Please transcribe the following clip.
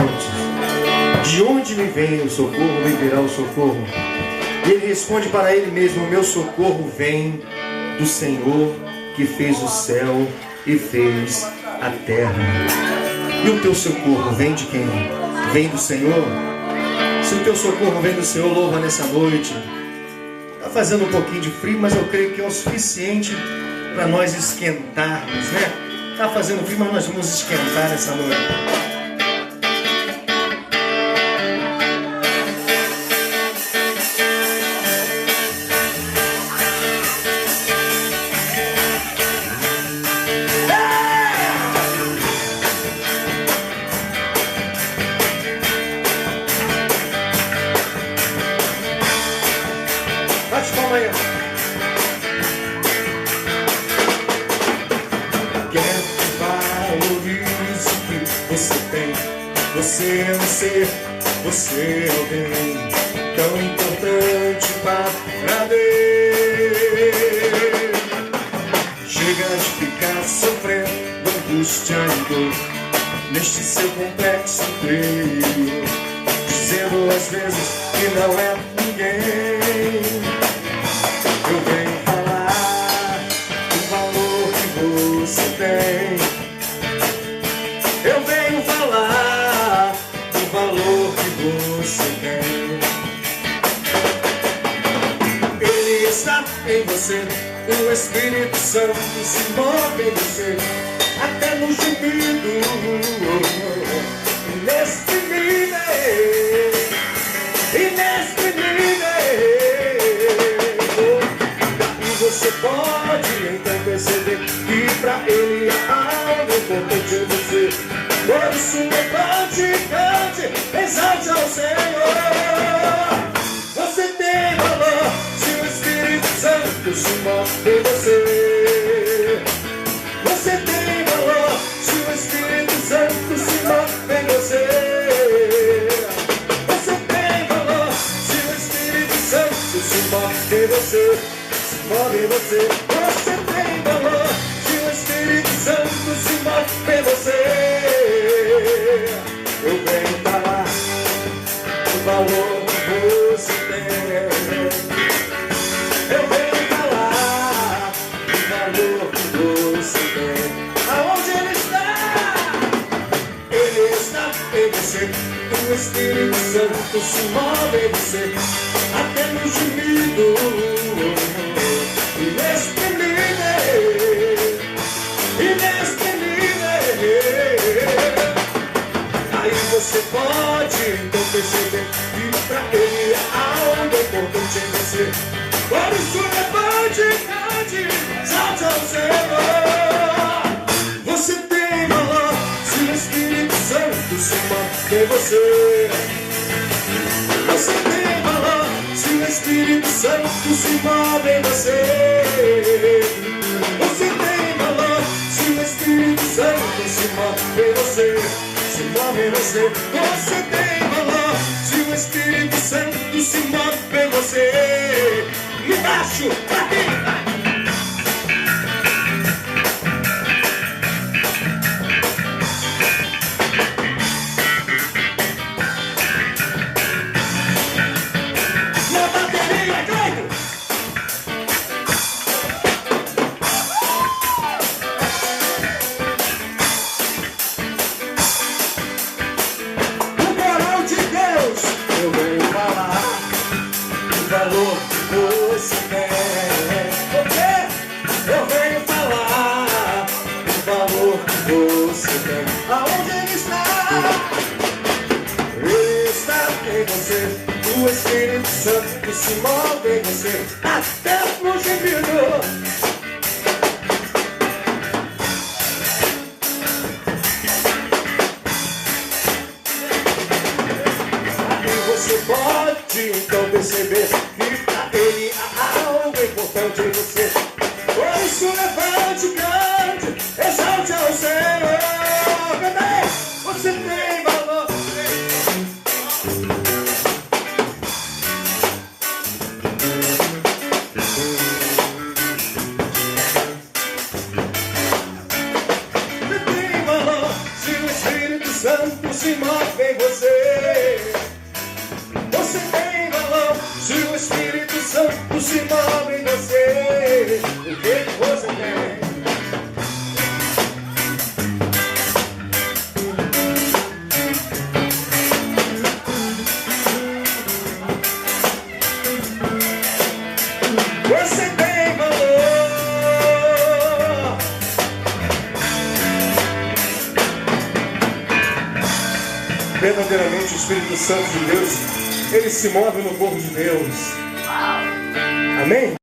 montes. De onde me vem o socorro, me virá o socorro? E ele responde para ele mesmo: o meu socorro vem do Senhor que fez o céu e fez a terra. E o teu socorro vem de quem? Vem do Senhor? Se o teu socorro vem do Senhor, louva nessa noite. Está fazendo um pouquinho de frio, mas eu creio que é o suficiente para nós esquentarmos, né? Está fazendo frio, mas nós vamos esquentar essa noite. Você é um ser, você é alguém tão importante para Deus. Chega de ficar sofrendo angústia e dor neste seu complexo interior, dizendo às vezes que não é ninguém. Eu venho falar do valor que você tem. Eu venho falar do valor que você tem. Ele está em você, o Espírito Santo se move em você, até no gemido inexprimível, inexprimível. E você pode então perceber que pra Ele há algo importante em você. Por isso levante, cante, exalte ao Senhor. Você tem valor se o Espírito Santo se move em você. Você tem valor se o Espírito Santo se move em você. Você tem valor se o Espírito Santo se move em você. Se move em você. Você tem valor se o Espírito Santo se move em você. Eu venho falar do valor que você tem. Eu venho falar do valor que você tem. Aonde Ele está? Ele está em você. O Espírito Santo se move em você, até no gemido inexprimível, inexprimível. Aí você pode então perceber que pra Ele há algo importante em você. Por isso levante, cante, salte ao Senhor. Você tem valor se o Espírito Santo se move em você. Você tem valor se o Espírito Santo se move em você. Você tem valor se o Espírito Santo se move em você. Se move em você. Você tem valor se o Espírito Santo se move em você. Embaixo, pra quem vai? Na bateria, Cleiton! Eu venho falar do valor que você tem. Porque eu venho falar do valor que você tem. Aonde Ele está? Ele está em você. O Espírito Santo se move em você, até no gemido. Você pode então perceber que pra Ele há algo importante em você. Por isso levante, cante, exalte ao Senhor. Cadê? Você tem valor. Você tem valor se o Espírito Santo se move move em você. Você tem valor se o Espírito Santo se move em você. O que você tem? Você tem valor. Verdadeiramente o Espírito Santo de Deus, ele se move no povo de Deus. Amém?